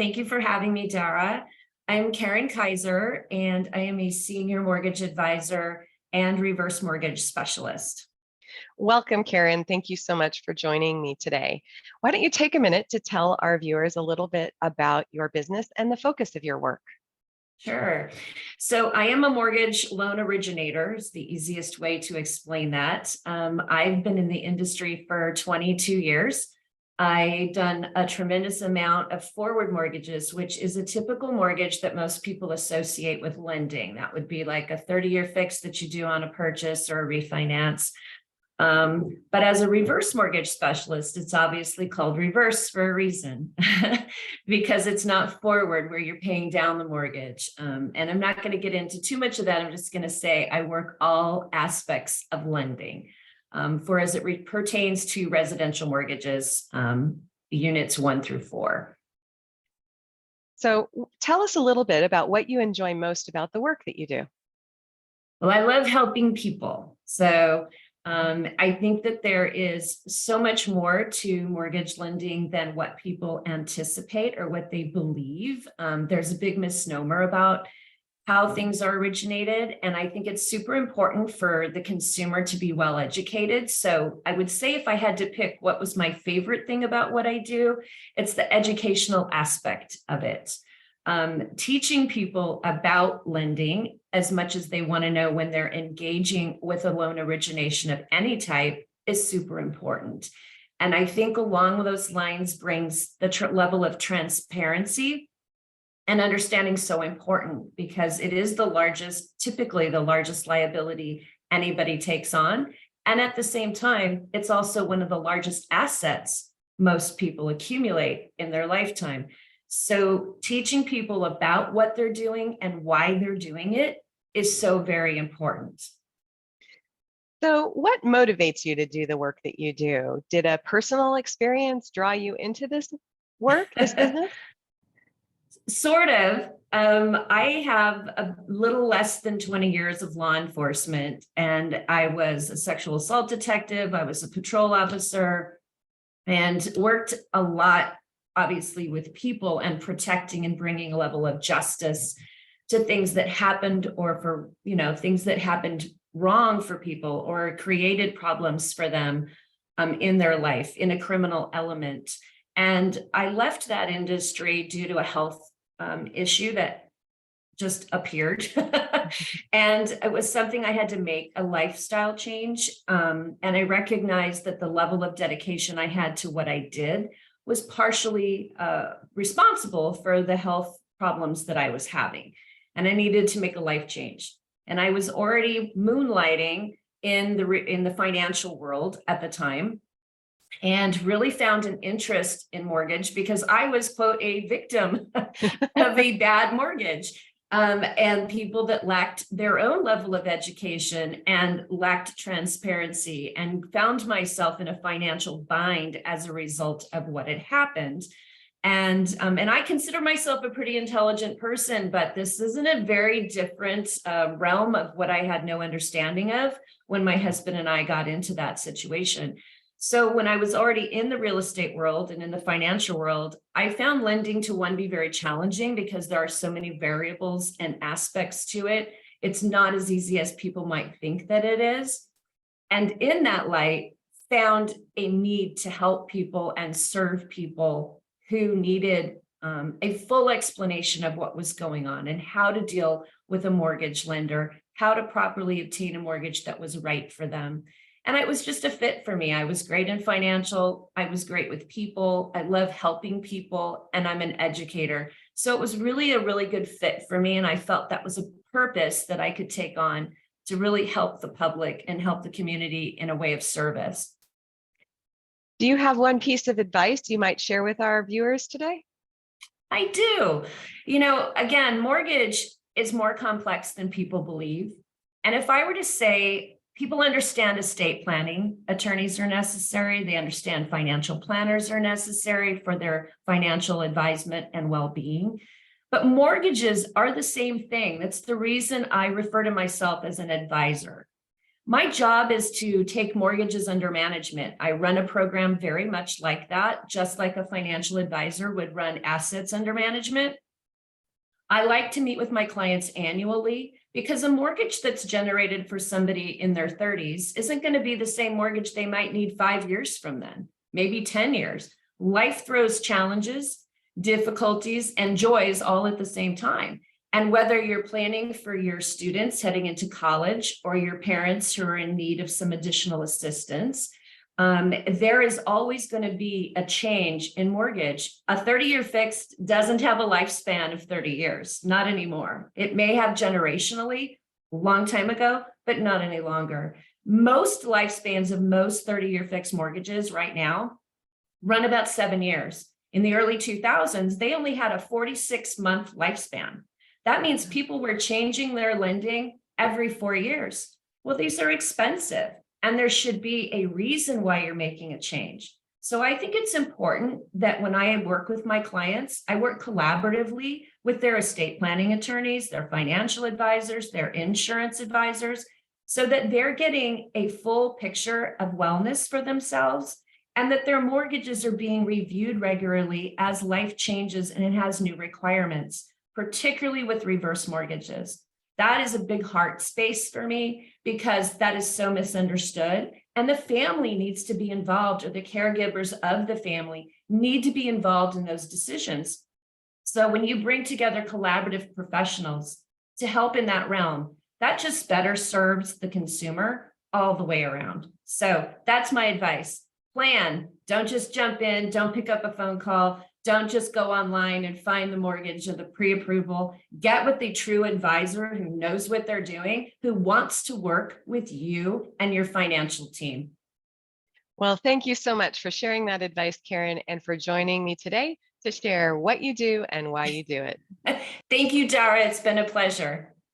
Thank you for having me, Dara. I'm Karen Kaiser, and I am a senior mortgage advisor and reverse mortgage specialist. Welcome, Karen. Thank you so much for joining me today. Why don't you take a minute to tell our viewers a little bit about your business and the focus of your work? Sure. So I am a mortgage loan originator, is the easiest way to explain that. I've been in the industry for 22 years. I've done a tremendous amount of forward mortgages, which is a typical mortgage that most people associate with lending. That would be like a 30-year fix that you do on a purchase or a refinance. But as a reverse mortgage specialist, it's obviously called reverse for a reason, because it's not forward where you're paying down the mortgage. And I'm not going to get into too much of that. I'm just going to say I work all aspects of lending for as it pertains to residential mortgages, units 1 through 4. So tell us a little bit about what you enjoy most about the work that you do. Well, I love helping people. So I think that there is so much more to mortgage lending than what people anticipate or what they believe. There's a big misnomer about how things are originated, and I think it's super important for the consumer to be well educated. So I would say if I had to pick what was my favorite thing about what I do, it's the educational aspect of it. Teaching people about lending as much as they want to know when they're engaging with a loan origination of any type is super important. And I think along those lines brings the level of transparency and understanding so important, because it is typically the largest liability anybody takes on. And at the same time, it's also one of the largest assets most people accumulate in their lifetime. So teaching people about what they're doing and why they're doing it is so very important. So what motivates you to do the work that you do? Did a personal experience draw you into this work, this business? Sort of. I have a little less than 20 years of law enforcement, and I was a sexual assault detective. I was a patrol officer and worked a lot, obviously, with people and protecting and bringing a level of justice to things that happened, or for, things that happened wrong for people or created problems for them in their life in a criminal element. And I left that industry due to a health issue that just appeared. And it was something I had to make a lifestyle change. And I recognized that the level of dedication I had to what I did was partially responsible for the health problems that I was having. And I needed to make a life change. And I was already moonlighting in the financial world at the time, and really found an interest in mortgage because I was, quote, a victim of a bad mortgage. And people that lacked their own level of education and lacked transparency, and found myself in a financial bind as a result of what had happened. And I consider myself a pretty intelligent person, but this isn't a very different realm of what I had no understanding of when my husband and I got into that situation. So when I was already in the real estate world and in the financial world, I found lending to be very challenging because there are so many variables and aspects to it. It's not as easy as people might think that it is. And in that light, found a need to help people and serve people who needed a full explanation of what was going on and how to deal with a mortgage lender, how to properly obtain a mortgage that was right for them. And it was just a fit for me. I was great in financial. I was great with people. I love helping people, and I'm an educator. So it was really a really good fit for me. And I felt that was a purpose that I could take on to really help the public and help the community in a way of service. Do you have one piece of advice you might share with our viewers today? I do. Again, mortgage is more complex than people believe. And if I were to say, people understand estate planning, attorneys are necessary. They understand financial planners are necessary for their financial advisement and well-being. But mortgages are the same thing. That's the reason I refer to myself as an advisor. My job is to take mortgages under management. I run a program very much like that, just like a financial advisor would run assets under management. I like to meet with my clients annually because a mortgage that's generated for somebody in their 30s isn't going to be the same mortgage they might need 5 years from then, maybe 10 years. Life throws challenges, difficulties, and joys all at the same time. And whether you're planning for your students heading into college or your parents who are in need of some additional assistance, there is always going to be a change in mortgage. A 30-year fixed doesn't have a lifespan of 30 years, not anymore. It may have generationally, a long time ago, but not any longer. Most lifespans of most 30-year fixed mortgages right now run about 7 years. In the early 2000s, they only had a 46-month lifespan. That means people were changing their lending every 4 years. Well, these are expensive, and there should be a reason why you're making a change. So I think it's important that when I work with my clients, I work collaboratively with their estate planning attorneys, their financial advisors, their insurance advisors, so that they're getting a full picture of wellness for themselves and that their mortgages are being reviewed regularly as life changes and it has new requirements, particularly with reverse mortgages. That is a big heart space for me because that is so misunderstood. And the family needs to be involved, or the caregivers of the family need to be involved in those decisions. So when you bring together collaborative professionals to help in that realm, that just better serves the consumer all the way around. So that's my advice. Plan. Don't just jump in. Don't pick up a phone call. Don't just go online and find the mortgage or the pre-approval. Get with the true advisor who knows what they're doing, who wants to work with you and your financial team. Well, thank you so much for sharing that advice, Karen, and for joining me today to share what you do and why you do it. Thank you, Dara. It's been a pleasure.